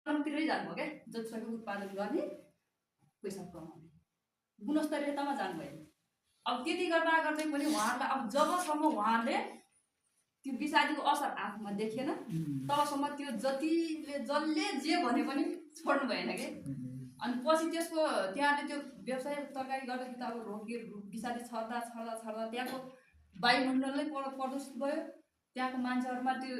तिरै जानुभयो क्या, जतिसक्यो उत्पादन गर्ने पैसा कमाउने गुणस्तरीयतामा जानुभयो। अब त्यति गर्दा गर्दै पनि उहाँहरूलाई अब जबसम्म उहाँहरूले त्यो विषादीको असर आफूमा देखिएन तबसम्म त्यो जसले जे भने पनि छोड्नु भएन कि। अनि पछि त्यसको त्यहाँले त्यो व्यवसाय तरकारी गर्दाखेरि त अब विषादी छर्दा छर्दा छर्दा त्यहाँको वायुमण्डलमै प्रदूषित भयो। त्यहाँको मान्छेहरूमा त्यो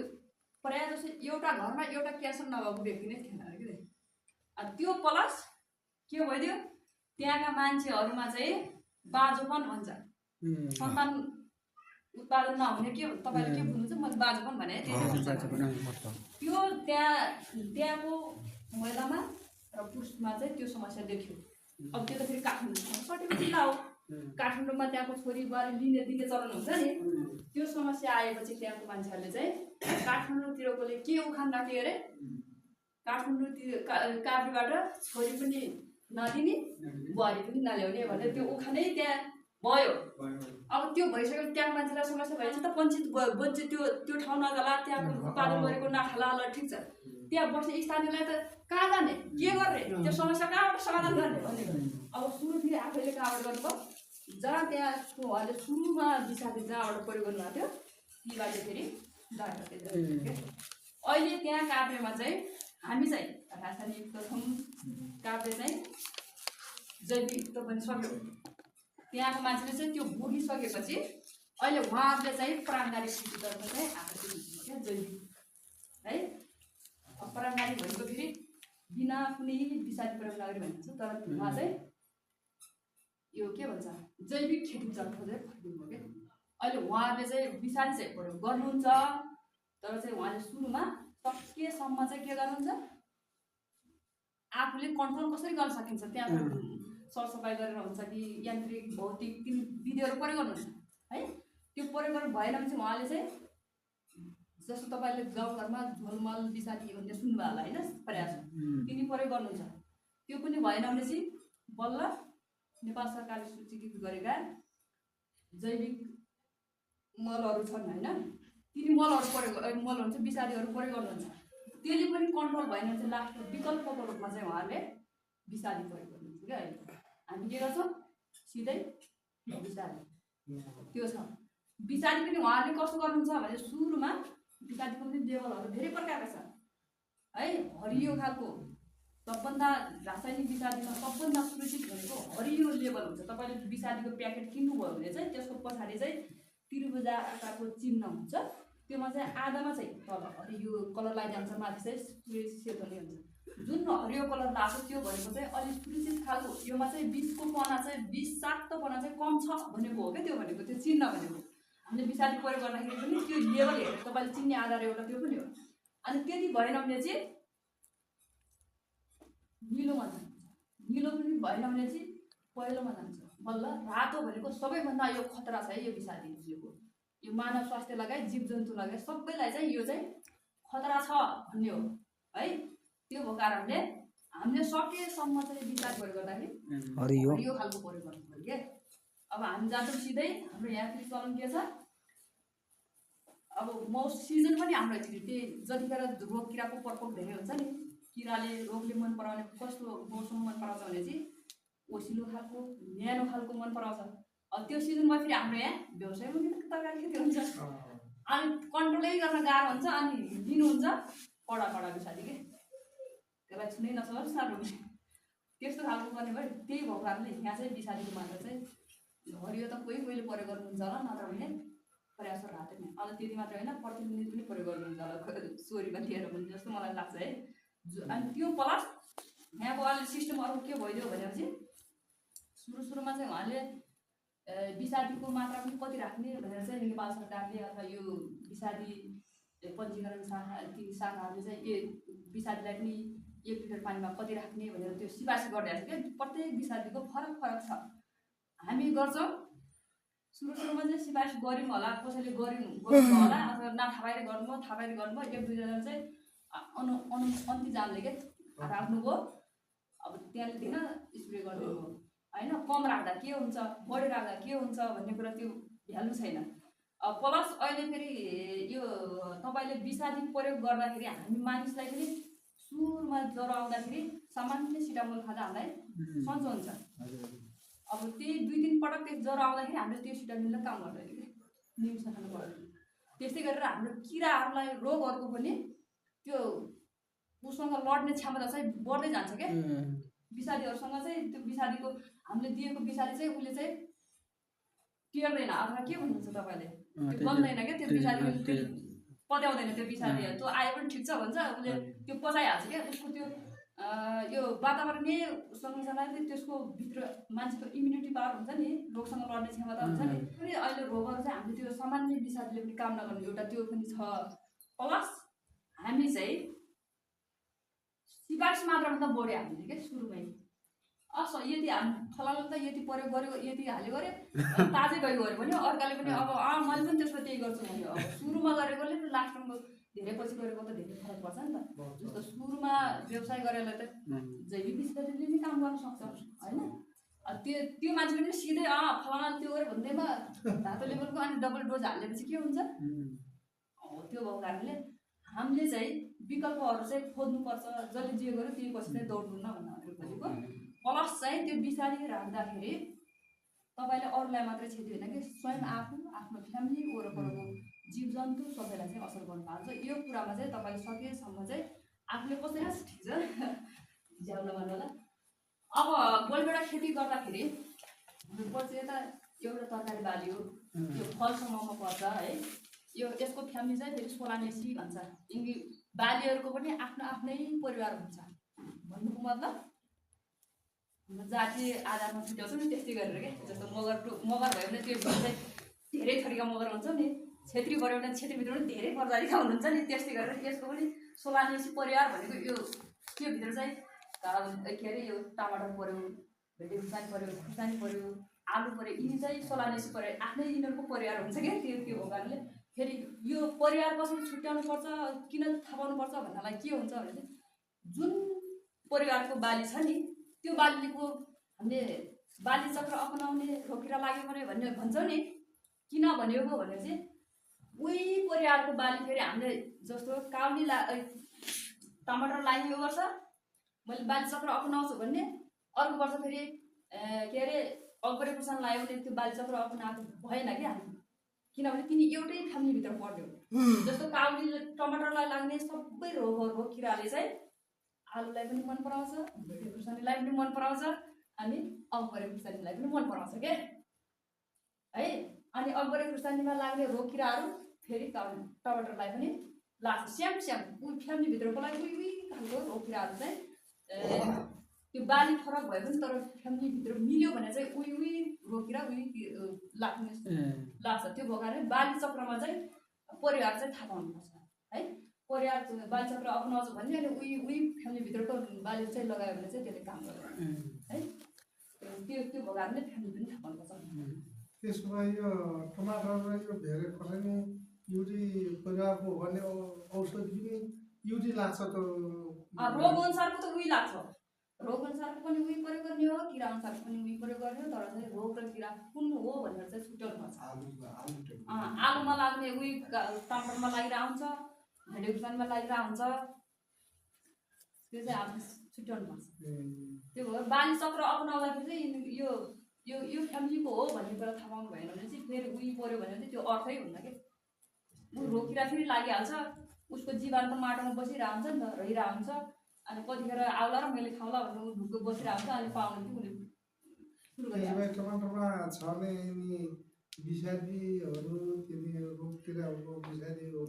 प्रायः जस्तो एउटा घरमा एउटा क्यान्सर नभएको व्यक्ति नै थिएन अरे कि। अनि त्यो प्लस के भइदियो, त्यहाँका मान्छेहरूमा चाहिँ बाजोपन भन्छ, सन्तान उत्पादन नहुने के तपाईँले के बुझ्नुहुन्छ, मैले बाजोपन भने त्यो त्यहाँको महिलामा र पुरुषमा चाहिँ त्यो समस्या देखियो। अब त्यो त फेरि काठमाडौँ सटिएको जिल्ला हो, काठमाडौँमा त्यहाँको छोरी बुहारी दिने चलन हुन्छ नि। त्यो समस्या आएपछि त्यहाँको मान्छेहरूले चाहिँ काठमाडौँतिरकोले के उखान राख्यो अरे, काठमाडौँतिर काभ्रेबाट छोरी पनि नदिने बुहारी पनि नल्याउने भनेर त्यो उखानै त्यहाँ भयो। अब त्यो भइसक्यो, त्यहाँको मान्छेलाई समस्या भएछ त वञ्चित त्यो ठाउँ नजाला, त्यहाँको उत्पादन गरेको नखाला, ल ठिक छ, त्यहाँ बस्ने स्थानीयलाई त कहाँ जाने, के गर्ने, त्यो समस्या कहाँबाट समाधान गर्ने भन्ने। अब सुरु फेरि आफैले कहाँबाट गर्नुभयो, जहाँ त्यहाँको उहाँले सुरुमा विषादी जहाँबाट प्रयोग गर्नुभएको थियो तीबाट फेरि अहिले त्यहाँ काभ्रेमा चाहिँ हामी चाहिँ रासायनिकयुक्त छौँ, काभ्रे चाहिँ जैविकयुक्त पनि सक्यो। त्यहाँको मान्छेले चाहिँ त्यो भोगिसकेपछि अहिले उहाँहरूले चाहिँ पराङ्गारी कृषितर्फ चाहिँ आकर्षित हुनुभयो क्या, जैविक है। पराङ्गारी भनेको फेरि बिना कुनै विषादी प्रयोग नगरी भनिन्छ, तर उहाँ चाहिँ यो के भन्छ जैविक खेतीतर्फ चाहिँ फर्किनुभयो क्या। अहिले उहाँहरूले चाहिँ विषादी चाहिँ प्रयोग गर्नुहुन्छ, तर चाहिँ उहाँले सुरुमा सकेसम्म चाहिँ के गर्नुहुन्छ, आफूले कन्ट्रोल कसरी गर्न सकिन्छ त्यहाँ सरसफाइ गरेर हुन्छ कि यान्त्रिक भौतिक ती विधिहरू प्रयोग गर्नुहुन्छ है। त्यो प्रयोग गर्नु भएन भने चाहिँ उहाँले चाहिँ जस्तो तपाईँले गाउँघरमा झोलमल विषादी भन्ने सुन्नुभयो होला होइन, प्रयास तिनी प्रयोग गर्नुहुन्छ। त्यो पनि भएन भने चाहिँ बल्ल नेपाल सरकारले सूचीकृत गरेका जैविक मलहरू छन् होइन, तिनी मलहरू प्रयोग मल हुन्छ विषादीहरू प्रयोग गर्नुहुन्छ। त्यसले पनि कन्ट्रोल भएन भने चाहिँ लास्टको विकल्पको रूपमा चाहिँ उहाँहरूले विषादी प्रयोग गर्नुहुन्छ क्या। अहिले हामी के गर्छौँ, सिधै विषादी त्यो छ। विषादी पनि उहाँहरूले कस्तो गर्नुहुन्छ भने सुरुमा विषादीको पनि लेभलहरू धेरै प्रकारका छ है। हरियो खालको सबभन्दा रासायनिक विषादीमा सबभन्दा सुरक्षित भनेको हरियो लेभल हुन्छ। तपाईँले विषादीको प्याकेट किन्नुभयो भने चाहिँ त्यसको पछाडि चाहिँ त्रिभुजा आकारको चिन्ह हुन्छ, त्योमा चाहिँ आधामा चाहिँ तल हरियो कलर लगाइजान्छ, माथि चाहिँ सेतो नै हुन्छ। जुन हरियो कलर लाग्छ त्यो भनेको चाहिँ अलिक सुरक्षित खालको, योमा चाहिँ विषको पना चाहिँ विषाक्तपना चाहिँ कम छ भनेको हो क्या। त्यो भनेको त्यो चिन्ह भनेको हामीले विषादी प्रयोग गर्दाखेरि पनि त्यो लेभल हेरेर तपाईँले चिन्ने आधार एउटा त्यो पनि हो। अनि त्यति भएन भने चाहिँ निलोमा जान्छ, निलो पनि भएन भने चाहिँ पहिलोमा जान्छ, बल्ल रातो भनेको सबैभन्दा यो खतरा छ है। यो विषादी निस्केको यो मानव स्वास्थ्य लगायत जीव जन्तु लगायत सबैलाई चाहिँ यो चाहिँ खतरा छ भन्ने हो है। त्यो भएको कारणले हामीले सकेसम्म चाहिँ विषादी प्रयोग गर्दाखेरि हरियो खालको प्रयोग गर्नु पर्यो क्या। अब हामी जान्छौँ सिधै, हाम्रो यहाँ फेरि चलन के छ, अब सिजन पनि हाम्रो त्यही जतिखेर रोग किराको प्रकोप धेरै हुन्छ नि, किराले रोगले मन पराउने कस्तो मौसम मन पराउँछ भने चाहिँ ओसिलो खालको न्यानो खालको मन पराउँछ। अब त्यो सिजनमा फेरि हाम्रो यहाँ व्यवसायमा पनि तरकारी खेती हुन्छ, अनि कन्ट्रोलै गर्न गाह्रो हुन्छ, अनि लिनुहुन्छ कडा कडा विषादी के, त्यसलाई छुनै नसक्नुहोस् साह्रो हुन्छ त्यस्तो खालको गर्ने भयो। त्यही भएको कारणले यहाँ चाहिँ विषादीको मात्रा चाहिँ हरियो त कोही कोहीले प्रयोग गर्नुहुन्छ होला, नत्र भने प्रयास रातो नै। अब त्यति मात्र होइन, प्रतिनिधि पनि प्रयोग गर्नुहुन्छ होला चोरीमा लिएर पनि जस्तो मलाई लाग्छ है। अनि त्यो प्लस यहाँको अहिले सिस्टम अर्को के भइदियो भनेपछि सुरुमा चाहिँ उहाँले विषादीको मात्रा पनि कति राख्ने भनेर चाहिँ नेपाल सरकारले अथवा यो विषादी पञ्जीकरण शाखाहरूले चाहिँ विषादीलाई पनि 1 लिटर पानीमा कति राख्ने भनेर त्यो सिफारिस गरिरहेको छ क्या। प्रत्येक विषादीको फरक फरक छ। हामी गर्छौँ सुरुमा चाहिँ सिफारिस गऱ्यौँ होला, कसैले गर्नु होला, अथवा थाहा पाएर गर्नुभयो, थाहा पाएर गर्नुभयो, 1-2जना चाहिँ अन्ति जान्ने के राख्नुभयो। अब त्यहाँले किन स्प्रे गरिदिनु होइन, कम राख्दा के हुन्छ, बढी राख्दा के हुन्छ भन्ने कुरा त्यो भ्यालु छैन। प्लस अहिले फेरि यो तपाईँले विषादी प्रयोग गर्दाखेरि हामी मानिसलाई पनि सुरुमा ज्वरो आउँदाखेरि सामान्य सिटामोल खाँदा हामीलाई सन्चो हुन्छ। अब त्यही 2-3 पटक त्यो ज्वरो आउँदाखेरि हामीले त्यो सिटामिनले काम गर्दैन कि निम्स खानु पर्दैन। त्यस्तै गरेर हाम्रो किराहरूलाई रोगहरूको पनि त्यो उसँग लड्ने क्षमता चाहिँ बढ्दै जान्छ क्या। विषादीहरूसँग चाहिँ त्यो विषादीको हामीले दिएको विषादी चाहिँ उसले चाहिँ टेर्दैन अथवा के भन्नुहुन्छ तपाईँले त्यो गन्दैन क्या। त्यो विषादी पत्याउँदैन त्यो विषादीहरू। त्यो आए पनि ठिक छ भन्छ उसले त्यो पचाइहाल्छ क्या। उसको त्यो यो वातावरणीय सँगसँगै त्यसको भित्र मान्छेको इम्युनिटी पावर हुन्छ नि, रोगसँग लड्ने क्षमता हुन्छ नि। पनि अहिले रोगहरू चाहिँ हामीले त्यो सामान्य विषादीले पनि काम नगर्ने एउटा त्यो पनि छ। प्लस हामी चाहिँ सिफारिस मात्रामा त बढ्यो हामीले क्या सुरुमै। यति हामी फलानु त यति प्रयोग गर्यो यति हाल्यो गऱ्यो ताजै गयो भने अर्काले पनि अब मैले पनि त्यसको त्यही गर्छु भन्यो। अब सुरुमा गरेकोले पनि लास्टमा धेरै पछि गरेको त धेरै फरक पर्छ नि त। जस्तो सुरुमा व्यवसाय गरेर त जैविक विषादीले पनि काम गर्न सक्छ होइन। त्यो मान्छे पनि सिधै फलाना त्यो गऱ्यो भन्दैमा धातो लेभलको अनि डबल डोज हालेपछि के हुन्छ। त्यो भएको कारणले हामीले चाहिँ विकल्पहरू चाहिँ खोज्नुपर्छ। जसले जे गर्यो त्यही पछि चाहिँ दौड्नु भन्नु खोजेको। प्लस चाहिँ त्यो विषादी राख्दाखेरि तपाईँले अरूलाई मात्रै क्षति होइन कि स्वयं आफू आफ्नो फ्यामिली वरपरको जीवजन्तु सबैलाई चाहिँ असर गर्नु पाल्छ। यो कुरामा चाहिँ तपाईँले सकेसम्म चाहिँ आफूले कसरी ठिक छ झ्याउन भन्नु होला। अब गोलभेडा खेती गर्दाखेरि पछि यता एउटा तरकारी बाली हो, यो फल समूहमा पर्छ है। यो यसको फ्यामिली चाहिँ फेरि सोलानेसी भन्छ। यिनी बालीहरूको पनि आफ्नो आफ्नै परिवार हुन्छ भन्नुको मतलब जातीय आधारमा छुट्याउँछ नि। त्यस्तै गरेर क्या जस्तो मगर भयो भने त्यो चाहिँ धेरै थरीका मगर हुन्छ नि। छेत्री भयो भने छेत्रीभित्र पनि धेरै प्रजातिका हुनुहुन्छ नि। त्यस्तै गरेर यसको पनि सोलानेसी परिवार भनेको यो त्योभित्र चाहिँ के अरे यो टमाटर पऱ्यो, भेन्डी खुर्सानी पऱ्यो, खुर्सानी पऱ्यो, आलु पऱ्यो, यिनी चाहिँ सोलानेसी परिवार आफ्नै यिनीहरूको परिवार हुन्छ क्या। त्यो भएको कारणले फेरि यो परिवार कसरी छुट्याउनु पर्छ किन थाहा पाउनुपर्छ भन्नलाई के हुन्छ भने चाहिँ जुन परिवारको बाली छ नि त्यो बालीको हामीले बाली चक्र अपनाउने रोकिरा लाग्यो भने भन्छौँ नि। किन भनेको भने चाहिँ उही परिवारको बाली फेरि हामीले जस्तो काउली टमाटर लाग्ने यो वर्ष मैले बाली चक्र अपनाउँछु भन्ने अर्को वर्ष फेरि के अरे अग्रे खुर्सानी लाग्यो भने त्यो बाली चक्र अपनाएको भएन कि हामी। किनभने तिनी एउटै फ्यामिलीभित्र पर्यो। जस्तो काउली टमाटरलाई लाग्ने सबै रोगहरू किराले चाहिँ आलुलाई पनि मन पराउँछ, भेन्डी खुर्सानीलाई पनि मन पराउँछ अनि अग्रे खुर्सानीलाई पनि मन पराउँछ क्या है। अनि अग्रे खुर्सानीमा लाग्ने रोग किराहरू फेरि टमाटरलाई पनि लाग्छ। स्याम उही फ्यामिलीभित्रकोलाई उही खालको रोग किराहरू चाहिँ त्यो बाली फरक भए पनि तर फ्यामिलीभित्र मिल्यो भने चाहिँ उही रोग किरा उही लाग्ने लाग्छ। त्यो भएको कारणले बाली चक्रमा चाहिँ परिवार चाहिँ थाहा पाउनुपर्छ है। परिवार बाली चक्र अपनाउँछ भने अनि उही फ्यामिलीभित्रको बाली चाहिँ लगायो भने चाहिँ त्यसले काम गर्छ है। त्यो भएको कारणले फ्यामिली पनि थाहा पाउनुपर्छ। त्यसो भए यो टमाटरलाई यो धेरै खोर्सानी युरी परिवारको हो भने औषधि पनि युरी लाग्छ त। रोग अनुसारको त उही लाग्छ। रोग अनुसारको पनि उही प्रयोग गर्ने हो, किरा अनुसारको पनि उही प्रयोग गर्ने हो। तर चाहिँ रोग र किरा कुन हो भनेर चाहिँ छुट्याउनु पर्छ। आलुमा लाग्ने उही टमाटरमा लागिरहेको हुन्छ, भेन्डी खुर्सानीमा लागिरहेको हुन्छ। त्यो चाहिँ आफू छुट्याउनु पर्छ। त्यो भएर बाली चक्र अपनाउँदाखेरि चाहिँ यो यो यो फ्यामिलीको हो भन्ने कुरा थाहा पाउनु भएन भने चाहिँ फेरि उही पऱ्यो भने चाहिँ त्यो अर्थै हुन्न कि। ऊ रोग किरा फेरि लागिहाल्छ, उसको जीवाणु त माटोमा बसिरहेको हुन्छ नि त, रहिरहेको हुन्छ। अनि कतिखेर आउला र मैले खाउँला भनेर ऊ ढुक्क बसिरहेको हुन्छ। अनि पाउनु कि उसले सुरु गरिहाल्छ। टमाटरमा छर्ने विषादीहरू तिनी रोग किराहरूको विषादीहरू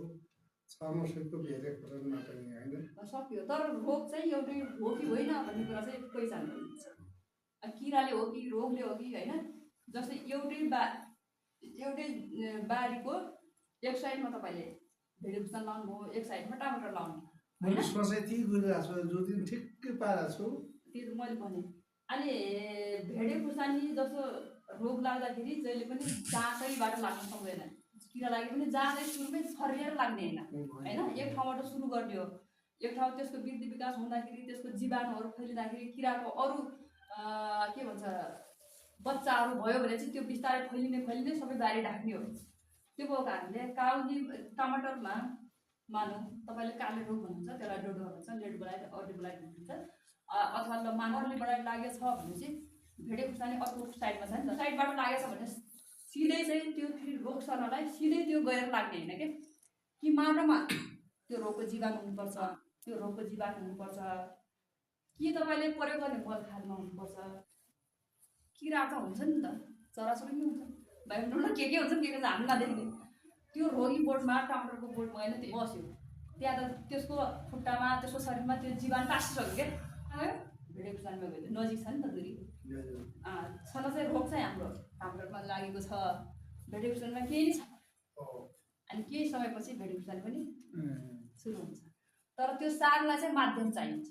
छर्न सक्यो भेरे खोर्सानीमा पनि होइन सक्यो। तर रोग चाहिँ एउटै हो कि होइन भन्ने कुरा चाहिँ पहिचान गर्नुपर्छ। किराले हो कि रोगले हो कि होइन। जस्तै एउटै बारीको एक साइडमा तपाईँले भेन्डी खुर्सानी लाउनु भयो, एक साइडमा टमाटर लाउनु मैले सोचेँ त्यही गरिरहेको छु, जो दिन ठिक्कै पारेको छु त्यो मैले भने। अनि भेन्डी खुर्सानी जस्तो रोग लाग्दाखेरि जहिले पनि जाँचैबाट लाग्न सक्दैन। किरा लाग्यो भने जाँचै सुरुमै छरिएर लाग्ने होइन। एक ठाउँबाट सुरु गर्ने हो। एक ठाउँ त्यसको वृद्धि विकास हुँदाखेरि त्यसको जीवाणुहरू फैलिँदाखेरि किराको अरू के भन्छ बच्चाहरू भयो भने चाहिँ त्यो बिस्तारै फैलिने सबै बारी ढाक्ने हो। त्यो भएको कारणले काउली टमाटरमा मानौँ तपाईँले काले रोग भन्नुहुन्छ, त्यसलाई डोडो भन्छ, लेडब्लाइट अर्डिब्लाइट भन्छ, अथवा ल मानवलीबाट लागेको छ भने चाहिँ भेडे खुर्सानी अर्को साइडमा छ नि त, साइडबाट लागेको छ भने सिधै चाहिँ त्यो फेरि रोग सर्नलाई सिधै त्यो गएर लाग्ने होइन कि माटोमा त्यो रोगको जीवाणु हुनुपर्छ, त्यो रोगको जीवाणु हुनुपर्छ, कि तपाईँले प्रयोग गर्ने मल खालमा हुनुपर्छ। किरा त हुन्छ नि त, चराचुरुङ्गी हुन्छ, बाहिर के हुन्छ नि, के हुन्छ हामी नदेख्ने। त्यो रोगी बोटमा टमाटरको बोटमा होइन त्यो बस्यो, त्यहाँ त त्यसको खुट्टामा त्यसको शरीरमा त्यो जीवाणु टाँसिसक्यो क्या, आयो भेडे खुर्सानीमा गयो, नजिक छ नि त दुरी। छन चाहिँ रोग चाहिँ हाम्रो टमाटरमा लागेको छ, भेडे खुर्सानीमा केही नै छ, अनि केही समयपछि भेडे खुर्सानी पनि सुरु हुन्छ। तर त्यो सागलाई चाहिँ माध्यम चाहिन्छ,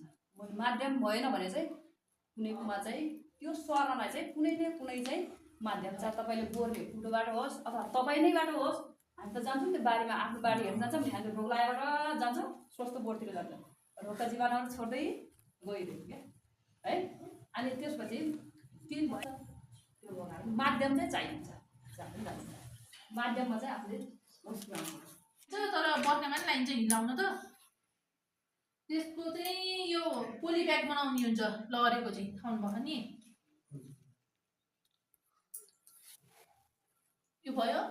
माध्यम भएन भने चाहिँ कुनैमा चाहिँ त्यो सर्नलाई चाहिँ कुनै न कुनै चाहिँ माध्यम छ। तपाईँले गोर्ने कुटोबाट होस् अथवा तपाईँ नैबाट होस्, हामी त जान्छौँ नि बारीमा, आफ्नो बारी हेर्न जान्छौँ नि, हामीले रोग लागेबाट जान्छौँ स्वस्थ बोटतिर जान्छौँ, रोगका जीवाणुहरू छोड्दै गइरहेको क्या है। अनि त्यसपछि तिन त्यो माध्यम चाहिँ चाहिन्छ, माध्यममा चाहिँ आफूले तर बर्खामा नि लाइन्छ हिलाउन त, त्यसको चाहिँ यो पोली ब्याग बनाउने हुन्छ लगेको चाहिँ थाउनु भएको नि। यो भयो।